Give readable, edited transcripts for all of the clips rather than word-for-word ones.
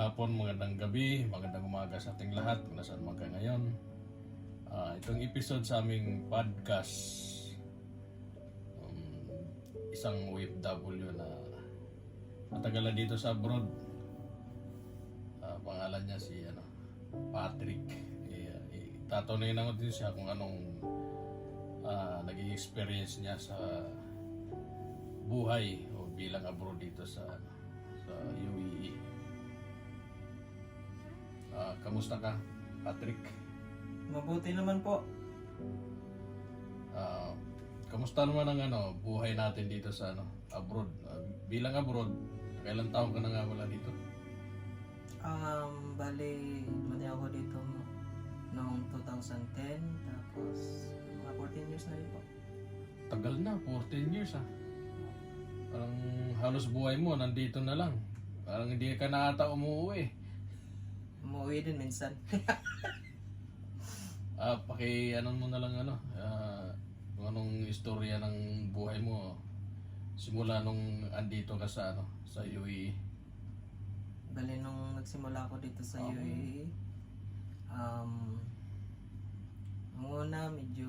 hapon, magandang gabi, magandang umaga sa ating lahat kung nasaan man kayo ngayon. Itong episode sa aming podcast, isang OFW na matagal na dito sa abroad. Pangalan niya si Patrick. Tatanungin naman din siya kung anong naging experience niya sa buhay o bilang abroad dito sa UAE. Kamusta ka, Patrick? Mabuti naman po. Kamusta naman ang buhay natin dito sa abroad? Bilang abroad, kailan taon ka na nga wala dito? Bali ako dito noong 2010, tapos mga 14 years na rin po. Tagal na, 14 years Parang halos buhay mo nandito na lang. Parang hindi ka na ata umuwi. Umuwi din minsan. Mo na lang kung anong istorya ng buhay mo simula nung andito ka sa UAE. Bali nung nagsimula ako dito sa UAE, ang una medyo,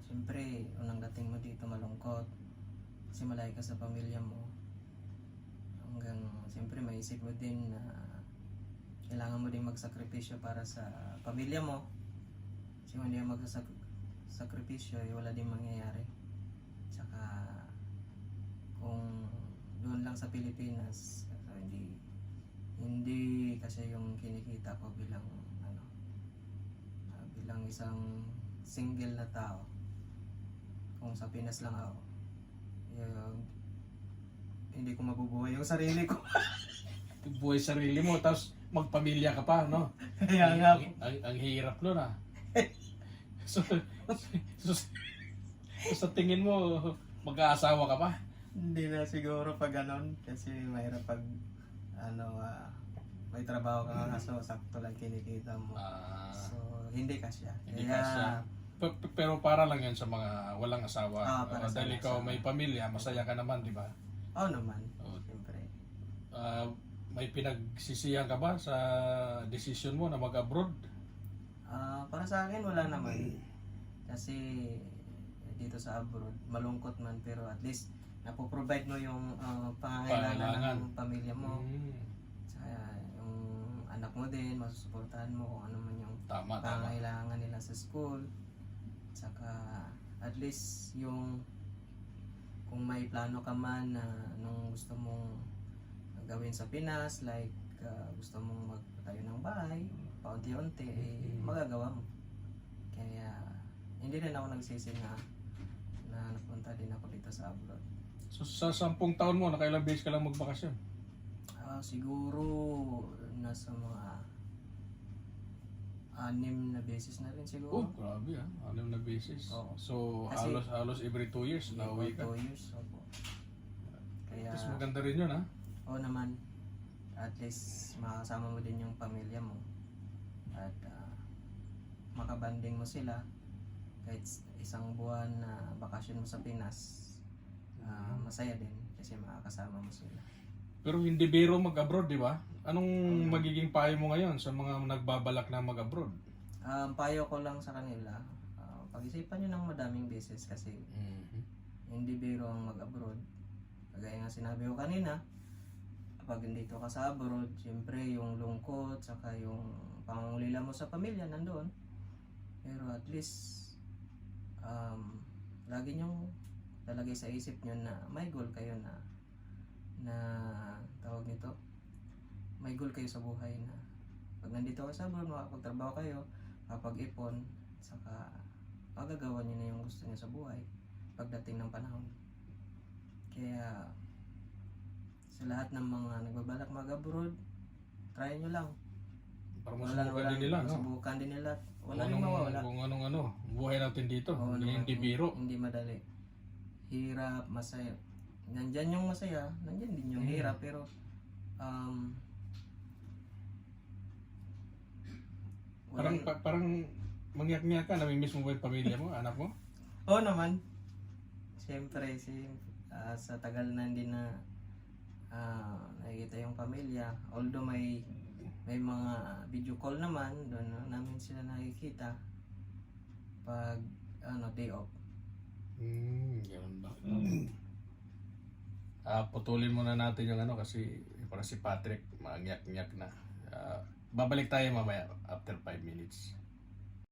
siyempre, unang dating mo dito malungkot. Kasi malayo ka sa pamilya mo. Hanggang, siyempre, maisip mo din na kailangan mo din magsakripisyo para sa pamilya mo. Kasi kung hindi ka magsasakripisyo, wala din mangyayari. Tsaka, kung doon lang sa Pilipinas, hindi kasi yung kinikita ko bilang bilang isang single na tao. Kung sa Pinas lang ako, hindi ko mabubuhay yung sarili ko. Buhay sarili mo, tapos magpamilya ka pa, no? Kaya nga. Ang hirap nun so, sa tingin mo, mag-aasawa ka pa? Hindi na siguro pag ganon, kasi mahirap pag may trabaho ka kaso sakto lang kinikita mo. So, hindi kasya. Hindi kasya. Pero para lang yan sa mga walang asawa. Para sa dahil ikaw asawa. may pamilya, masaya ka naman, di ba? Oo naman. Oo. Siyempre. May pinagsisihan ka ba sa decision mo na mag-abroad? Para sa akin, wala naman. Kasi dito sa abroad, malungkot man, pero at least napoprovide mo yung pangangailangan ng pamilya mo. Saka yung anak mo din, masusuportahan mo kung ano man yung pangangailangan nila sa school. Saka at least yung kung may plano ka man na nung gusto mong gawin sa Pinas, like gusto mong magtayo ng bahay, paunti-unti, magagawa mo. Kaya hindi rin ako nagsisi na napunta din ako dito sa abroad. So sa 10 taon mo, nakailang beses ka lang magbakasyon? Siguro nasa mga 6 na beses na rin siguro. Oh, grabe 6 na beses. Oo. So Kasi, halos every 2 years na uwi ka. 2 years, opo. Kaya, Tapos maganda rin yun oo naman. At least makasama mo din yung pamilya mo. At makabanding mo sila. Kahit isang buwan na bakasyon mo sa Pinas, masaya din kasi makakasama mo sila. Pero hindi biro mag-abroad, di ba? Anong magiging payo mo ngayon sa mga nagbabalak na mag-abroad? Payo ko lang sa kanila, pag-isipan nyo ng madaming beses kasi hindi biro ang mag-abroad. Kagaya nga sinabi ko kanina, pag dito ka sa abroad, siyempre yung lungkot, saka yung pangungulila mo sa pamilya nandoon. Pero at least, lagi nyo talagay sa isip nyo na may goal kayo na tawag nito, may goal kayo sa buhay na pag nandito kayo sa abroad, makapagtrabaho kayo, kapag-ipon, saka magagawa nyo na yung gusto nyo sa buhay pagdating ng panahon. Kaya sa lahat ng mga nagbabalak mag-abroad, try nyo lang. Para masubukan din nila, no? Masubukan din nila. Wala rin mawawala. Kung anong buhay natin dito. Oo, Hindi biro. Hindi madali. Hirap, masaya. Nandyan yung masaya, nandyan din yung hirap. Pero, parang mangyak-ngyak ka, namimiss mo ba yung pamilya mo, anak mo? Oo naman. Siyempre, sa tagal na hindi na nakikita yung pamilya, although may May mga video call naman, doon namin sila nakikita pag day off. Ganun ba? Putulin muna natin yung kasi para si Patrick maangyak-ngyak na. Babalik tayo mamaya after 5 minutes.